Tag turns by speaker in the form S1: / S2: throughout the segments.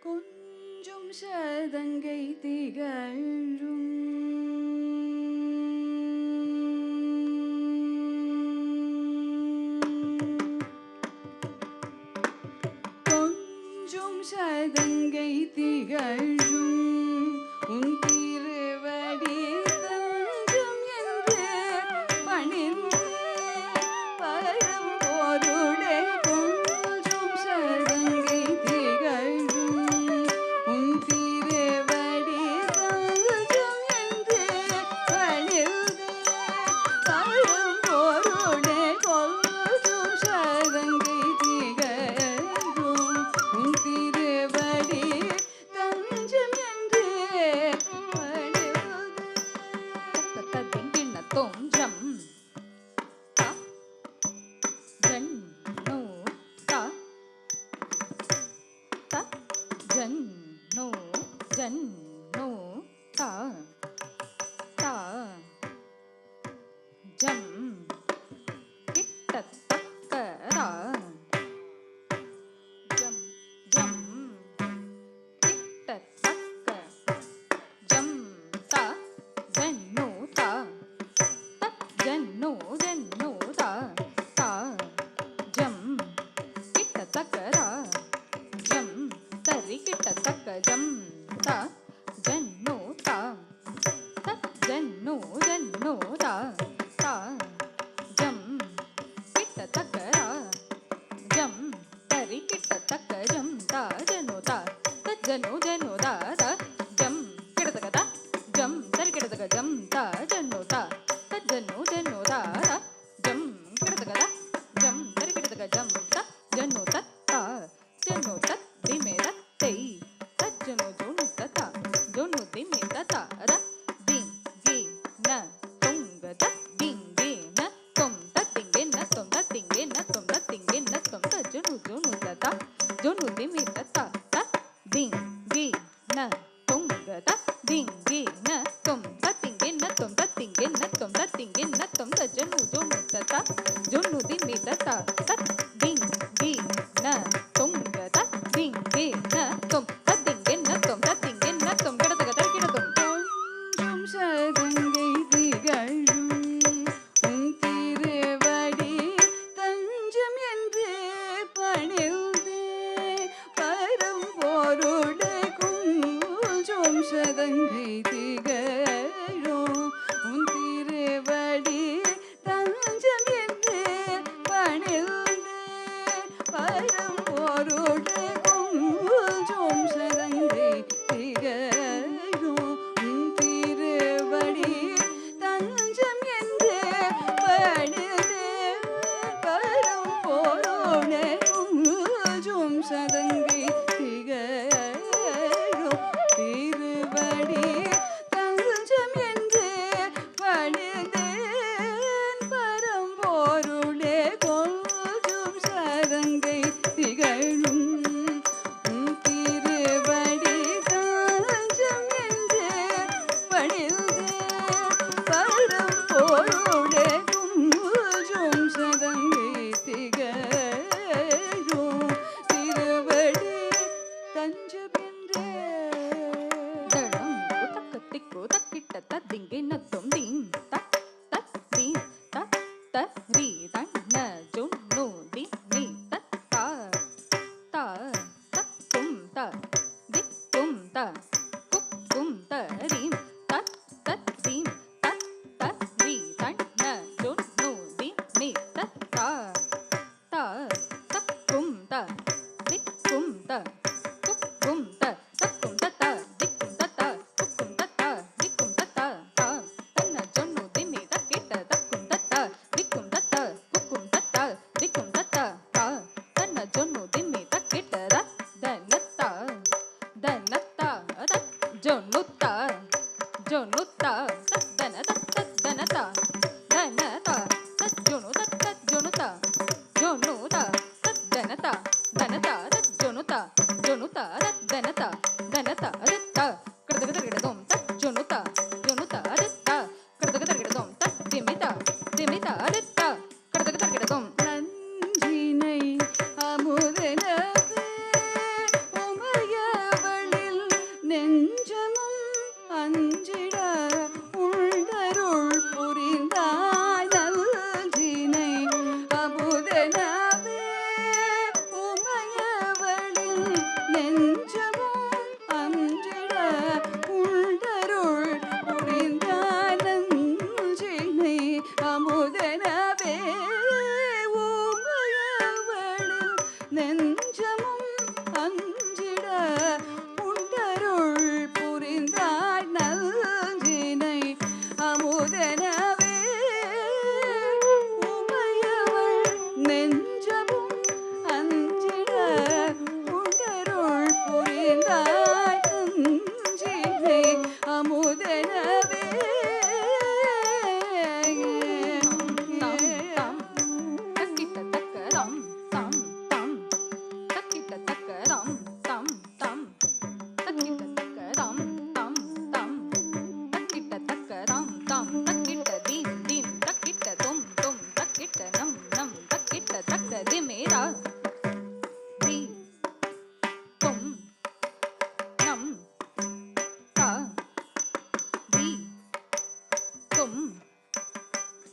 S1: கொஞ்சும் சதங்கை திகழும் கொஞ்சும் சதங்கை திகழும் உன் திருவடி தஞ்சம் என்று பணிந்து பரம் பொருளே கொஞ்சும் சதங்கை திகழும் உன் திருவடி தஞ்சம் என்று பணிந்து பரம் பொருளே கொஞ்சும் சதங்கை திகழும் உன் திருவடி தஞ்சம் என்று பணிந்து
S2: தோன்றம் ஜன்னோ தா தா ஜம் கிட்டத்தக்கரா ஜம் ஜம் கிட்டத்தக்க ஜம் தா ஜன்னோ தா ஜன்னோ தா தா ஜம் கிட்டத்தக்கரா ஜம் தரி கிட்டத்தக்க ஜம் தா ஜன்னோ தா ஜன்னோ தா தா ஜம் கிட்டத்தக்கரா ஜம் தரி கிட்டத்தக்க ஜம் தா ஜன்னோ தா ஜன்னோ தா தா ஜம் கிட்டத்தக்க ஜம் தரி கிட்டத்தக்க ஜம் தா ஜன்னோ தா ஜன்னோ தா தா ஜம் கிட்டத்தக்க ஜம் தரி கிட்டத்தக்க ஜம் தா ஜன்னோ தா ஜன்னோ தா திமே தத்தை ஜன்னோ ஜோனு தா ஜோனு திமே தா ர திங் கி ந தொங்க த திங் கி ந தொம் த திங்கே ந தொம் த திங்கே ந தொம் த திங்கே ந தொம் த ஜோனு தா ஜோனு திமே தா த திங் கி ந தொங்க த திங் கி ந தொம் த திங்கே ந தொம் த திங்கே ந தொம் த திங்கே ந தொம் த ஜோனு தா ஜோனு திமே தா த திங் கி ந தொங்க த திங் கி ந தொம் த திங்கே ந தொம் த திங்கே ந தொம் கிடதக த கிடதும்
S1: கொஞ்சும் சதங்கை திகழும் உன் திருவடி தஞ்சம் என்று பணிந்து பரம் பொருளே கொஞ்சும் சதங்கை திகழும் உன் திருவடி தஞ்சம் என்று பணிந்து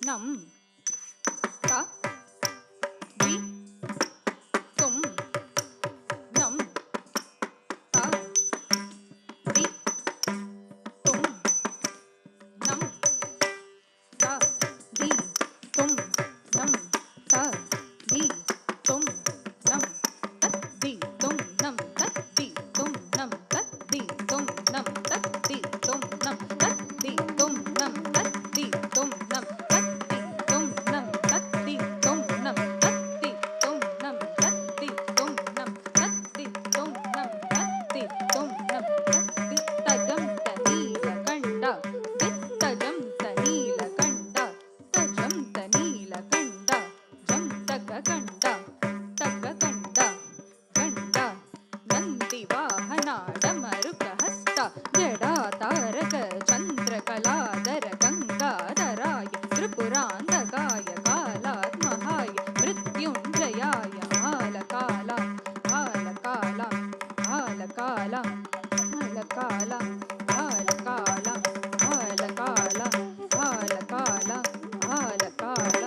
S2: நம் த தி தும் நம் த தி தும் நம் த தி தும் நம் த தி தும் நம் தத் தி தும் நம் தத் தி தும் நம் தத் தி தும் நம் தத் தி தும் நம் தத் தி தும் நம் தத் தி தும் நம் தத் தி தும் நம் தத் தி தும் நம் தத் தி தும் நம் தத் தி தும் நம் தத் தி தும் நம் தத் தி தும் நம் தத் தி தஜம் தனீல கண்டா தித்தஜம் தனீல கண்டா தஜம் தனீல கண்டா ஜம் தக கண்டா தக கண்டா கண்டா நந்தி வாಹನಾಡ ಮರುಕ ಹಸ್ತ ಜಡಾ ತಾರಕ ಚಂದ್ರ ಕಲಾದರ ಗಂಗಾಧರಾಯ ತ್ರಿಪುರಾಂಧಕಾಯ ಕಾಲಾತ್ಮಹಾಯ ಮೃತ್ಯುಂಜಯಾಯ ಆಲಕಾಲ ಆಲಕಾಲ ಆಲಕಾಲ ಆಲಕಾಲ ಆಲಕಾಲ ಆಲಕಾಲ ಆಲಕಾಲ ಆಲಕಾಲ ಆಲಕಾಲ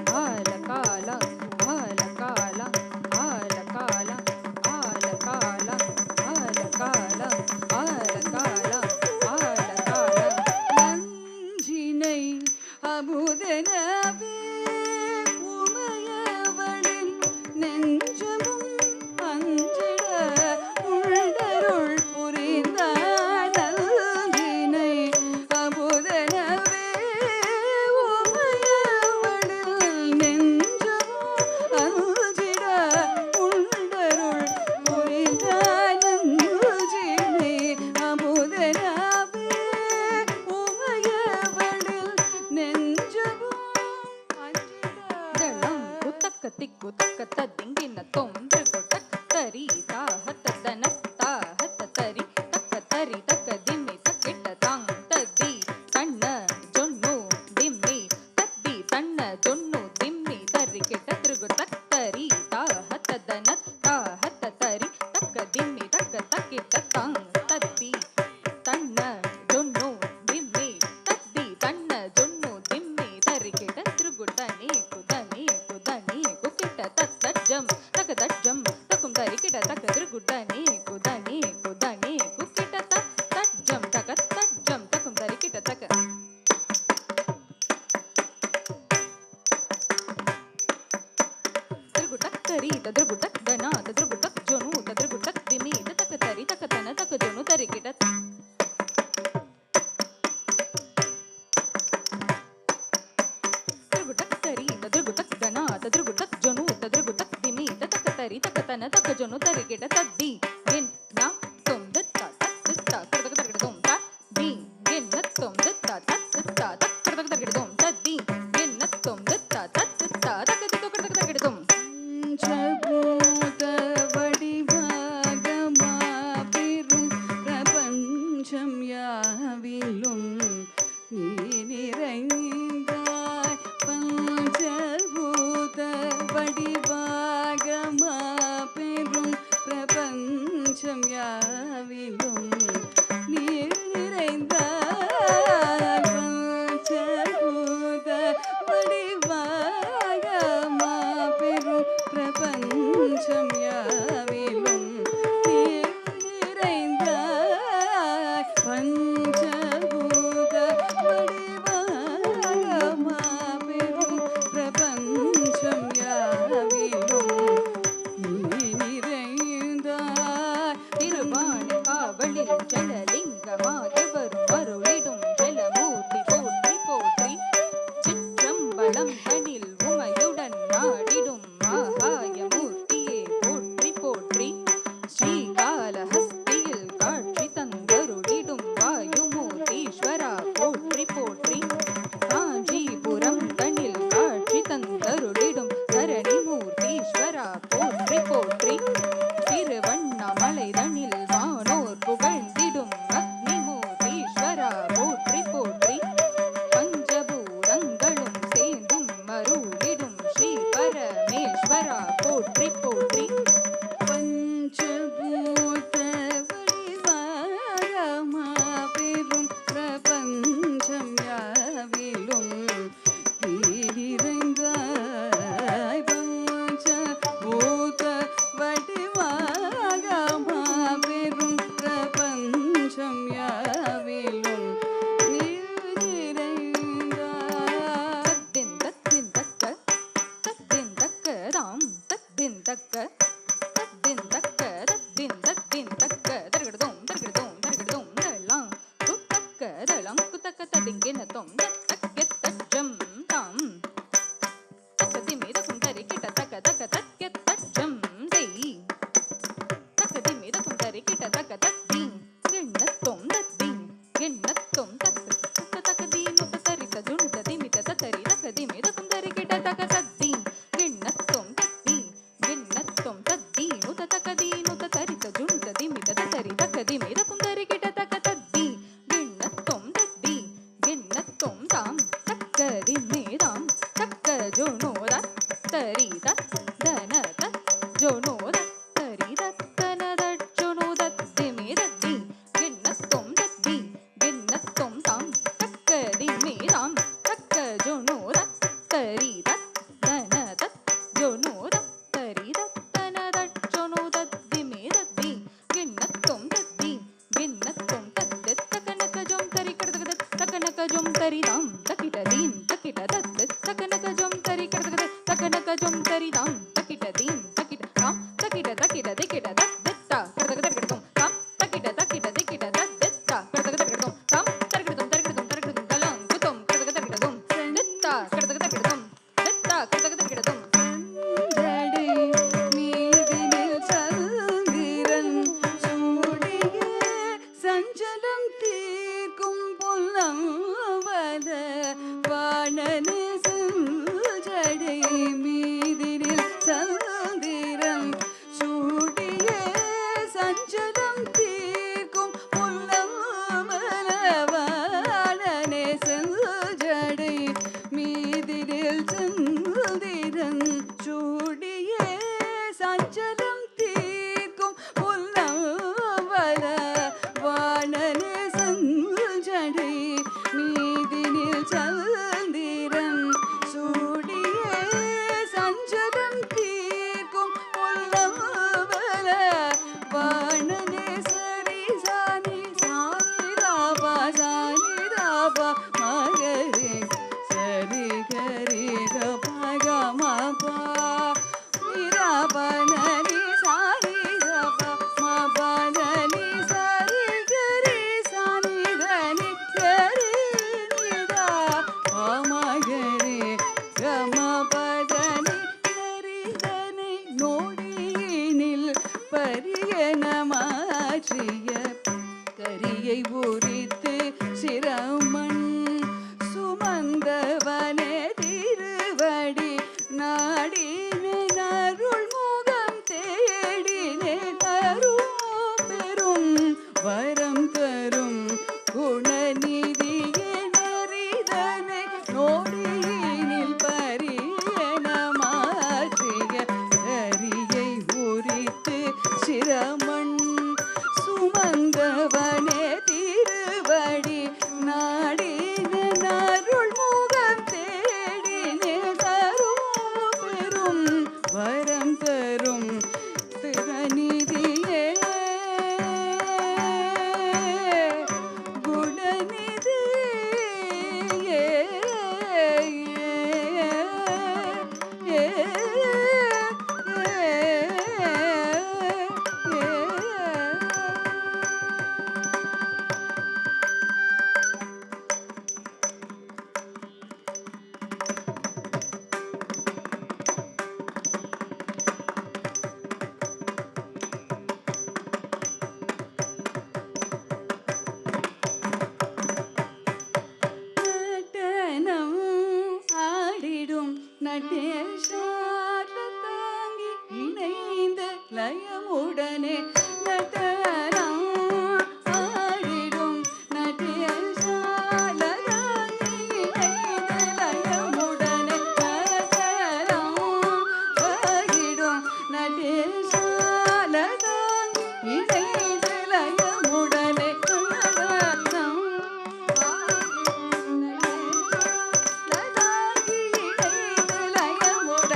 S2: ಆಲಕಾಲ ಆಲಕಾಲ ಆಲಕಾಲ ಆಲಕಾಲ ಆಲಕಾಲ ಆಲಕಾಲ ಆಲಕಾಲ
S1: நஞ்சினை அமுதனவே உமையவளின் நெஞ்சமும் அஞ்சிட உள்ளருள் புரிந்தாய் நஞ்சினை அமுதனவே உமையவளின் நெஞ்சமும் அஞ்சிட உள்ளருள் புரிந்தாய் நஞ்சினை அமுதனவே உமையவளில் நெஞ்சமும் அஞ்சிட
S2: ದಳಂ ಕುತಕ್ಕ ತಿಕ್ಕು ತಕ್ಕ ತದ್ದಿಂಗಿನ ತೊಂದ್ರೆ ಕೊಟ್ಟಕ್ಕ ತರಿ ತಾಹತ ದನತ್ತ ಹತ್ತ ತರಿ ತಕ್ಕ ತರಿ ತಕ್ಕ ದಿಮ್ಮಿ ತಕ್ಕಿಟ್ಟ ತಾಂಗ್ ತದ್ದಿ ತಣ್ಣ ಜೊನ್ನು ದಿಮ್ಮಿ ತದ್ದಿ ತಣ್ಣ ಜೊನ್ನು ದಿಮ್ಮಿ ತರಿ ಕೆಟ್ಟ ತಿರುಗು ತತ್ತರಿ ತಾಹತ ದನತ್ತ ಹತ್ತ ತರಿ ತಕ್ಕ ದಿಮ್ಮಿ ತಕ್ಕ ತಕ್ಕಿಟ್ಟ ತಾಂಗ್ ತದ್ದಿ ತಣ್ಣ ಜೊನ್ನು ದಿಮ್ಮಿ ತದ್ದಿ ತಣ್ಣ ಜೊನ್ನು ದಿಮ್ಮಿ ತರಿ ಕೆಟ್ಟ ತಿರುಗು ದನಿ ಕುದನಿ ಕುದನಿ ಕುಕಿಟ ತತ್ತಜ್ಜಂ ತಕ ತಜ್ಜಂ ತಕುಂ ತರಿ ಕಿಟ ತಕ ತಿರುಗು ದನಿ ಕುದನಿ ಕುದನಿ ಕುಕಿಟ ತಜ್ಜಂ ತಕ ತಜ್ಜಂ ತಕುಂ ತರಿ ಕಿಟ ತಕ ತಿರುಗು ತಕ್ ತರಿ ತದ್ರುಗು ತಕ್ ದನ ತದ್ರುಗು ತಕ್ ಜೊನು ತದ್ರುಗು ತಕ್ ದಿಮಿ ತಕ ತರಿ ತಕ ತನ ತಕ ಜೊನು ತರಿ ಕಿಟ ತದ್ರುಗು ತಕ್ ತರಿ ತದ್ರುಗು ತಕ್ ದನ ತದ್ರುಗು ತಕ್ ಜೊನು ತದ್ರುಗು ತಕ್ ದಿಮಿ ತಕ ತರಿ ತಕ ತನ ತಕ ಜೊನು ತರಿ ಕಿಟ ತದ್ದಿ ಎನ್ ನಾ ತುಂ ದತ್ತ ತತ್ ದತ್ತ ಕಡಕ ತರಗಡ ತುಂ ತ ದಿ ಎನ್ ನ ತುಂ ದತ್ತ ತತ್ ದತ್ತ ತಕ್ ಕಡಕ ತರಗಡ ತುಂ ತದ್ದಿ ಎನ್ ನ ತುಂ ದತ್ತ ತತ್ ದತ್ತ ತಕ ದಿತ್ತು ಕಡಕ ತರಗಡ ತುಂ
S1: பஞ்சபூத வடிவாகமா பெரும் பிரபஞ்சம் யாவிலும் நீ நிறைந்தாய் பஞ்சபூத வடிவாகமா பெரும் பிரபஞ்சம் யாவிலும் நீ நிறைந்தாய் பஞ்சபூத வடிவாகமா பெரும் பிரபஞ்சம் யாவிலும் நீ நிறைந்தாய் பஞ்சபூத வடிவாகமா
S2: தக தத்தி கிண்ணத்தும் தத்தி கிண்ணத்தும் தத்தி நுத தகதி நுத தரித ஜுனுத திமித தரி தகதி மித குந்தரி கிட்ட தக தத்தி கிண்ணத்தும் தத்தி கிண்ணத்தும் தாம் தக்கதி மேதாம் தக்க ஜுனுத தரி தத் தன தத் ஜுனுத தரி தத் தன தட் ஜுனுத திமித தி கிண்ணத்தும் தத்தி கிண்ணத்தும் தாம் தக்கதி மேதாம் தக்க ஜுனுத தரி தத் தன தத் ஜுனுத தரி தத் தன தட் ஜுனுத திமித தி கிண்ணத்தும் தத்தி கிண்ணத்தும் தத் தக்கனக ஜும் தரி கடதக தக்கனக ஜும் தரி தாம் தக்கிட தீம் தக்கிட தத் தக்கனக ஜும் தரி கடதக தக்கனக ஜும் தரி தாம் தக்கிட தீம் தக்கிட தாம் தக்கிட தக்கிட திக்கிட தத் தத்தா கடதக தக்கிடதும் தாம் தக்கிட தக்கிட திக்கிட தத் தத்தா கடதக தக்கிடதும் தாம் தரகிடதும் தரகிடதும் தரகிடதும் தலம் குதும் கடதக தக்கிடதும் தத்தா கடதக தக்கிடதும் தத்தா கடதக தக்கிடதும்
S1: ஜடை மீதினில் சந்திரன் சூடிய சஞ்சலம் தீர்க்கும் புல்லம்பல வாணனே செஞ்சடை மீதினில் சந்திரன் சூடிய சஞ்சலம் தீர்க்கும் புல்லம்பல வாணனே செஞ்சடை மீதினில் சந்திரன் சூடிய சஞ்சலம் தீர்க்கும் புல்லம்பல வாணனே செஞ்சடை மீதினில் சந்திரன் சூடிய சஞ்சலம் தீர்க்கும் புல்லம்பல வாணனே சரி சானி சானி ராபா மகரே சரி கரி கபக மபா நிரபனி சாரி ரப மபனி சரி கரி சானி தனி கரி நிதா மகரே கமபதனி கரி தனி நோடியினில் பரியன மாற்றிய கரியை உரித்து சிரமன் சுமந்தவனே திருவடி நாடினேன் அருள் முகம் தேடினேன் அருள் பெரும் வரம் தரும் குணநிதியே நெறிதனை நோடியினில் பரியன மாற்றிய கரியை உரித்து சிரமன் சுமந்தவனே திருவடி நாடினேன் அருள் முகம் தேடினேன் அருள் பெரும் வரம் தரும் திருநிதியே குணநிதியே நடனம் ஆடிடும் நடேஷால தாங்கி இணைந்த லயமுடனே நடனம் ஆடிடும் நடேஷால தாங்கி இணைந்த லயமுடனே நடனம் ஆடிடும் நடேஷால தாங்கி இணைந்த லயமுடனே நடனம் ஆடிடும் நடேஷால தாங்கி இணைந்த லயமுடனே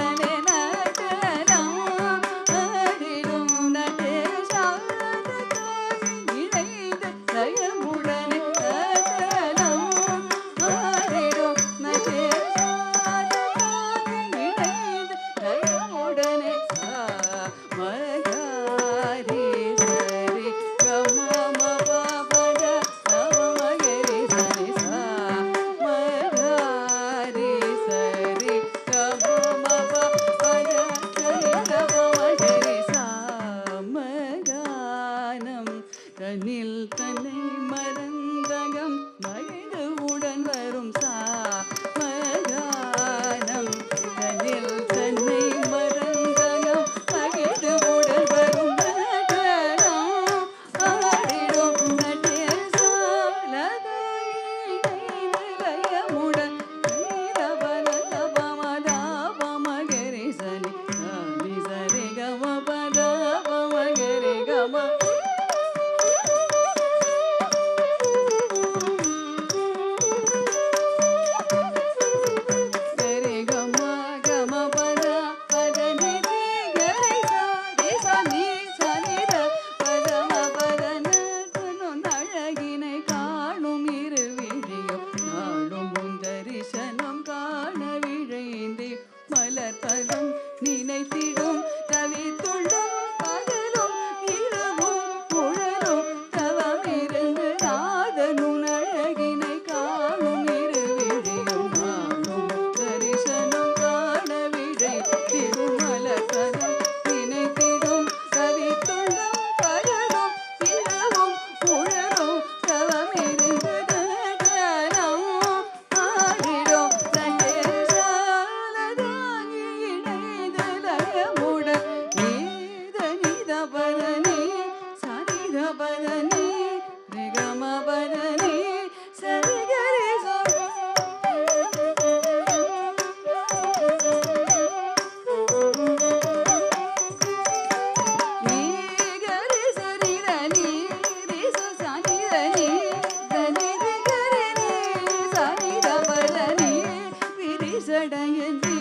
S1: சடையனே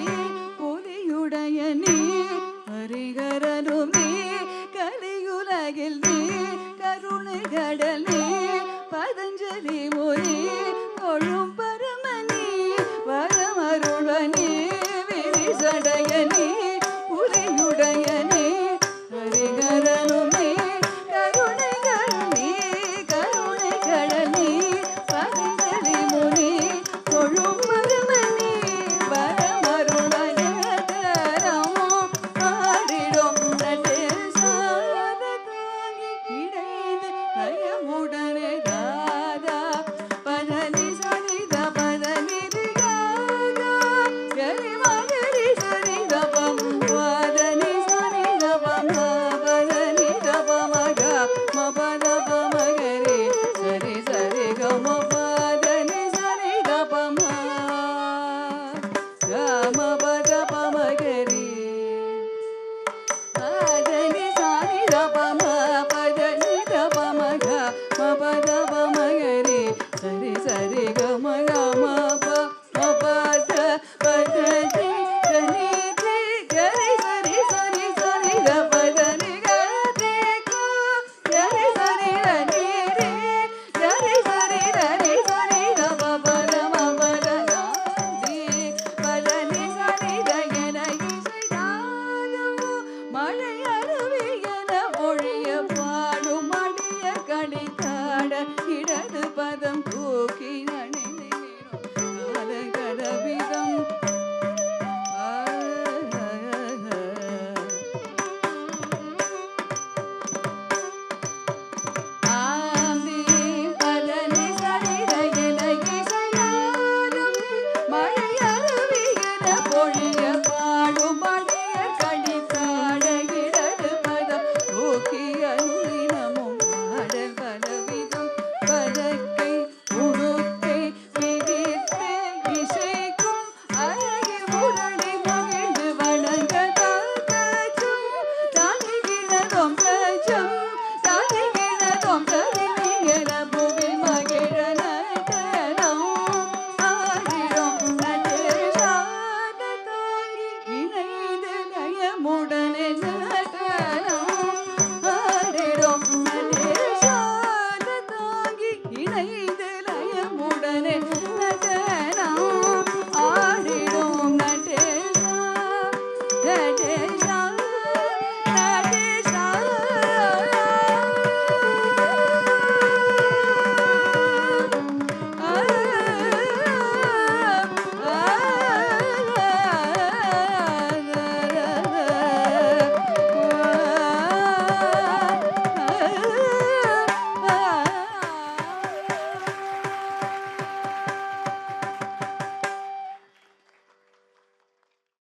S1: புலியுடையனே ஹரிஹரனும் நீ கலியுலகில் நீ கருணை கடலே பதஞ்சலி முனி தொழும் பரமனே வரமருளனே விரிசடையனே புலியுடையனே ஹரிஹரனும் நீ கருணை கடலே கருணை கடலே பதஞ்சலி முனி தொழும் பரமனே வரமருளனே ஆடிடும் நடேசார தாங்கி இணைந்து லயமுடனே தாதா பதனி சனித பதனி திகாதா கரி மகரி சரிதபம் பதனி சரிதபம் பதனி தபமக மபதபமகரி சரி சரி கம பதனி சரிதபம் கமபதபமகரி பதனி சரிதபம் பதனி தபமக மபதபமகரி சரி சரி கம கம பத பதனி கனி கரி சரி சரி சரி த பதனி கரி கரி சரி ரனி ரே கரி சரி ரனி சரி த பபத மபத நாதி பதனி சரி த என இசைதாதமோ மழை அருவியன பொழிய பாடும் அடிய கணித்தாட இடது பதம் தூக்கி அணிந்திடும் காலகடவிதம் ஆந்தி பதனி சரித என இசையாடும் மழை அருவியன பொழிய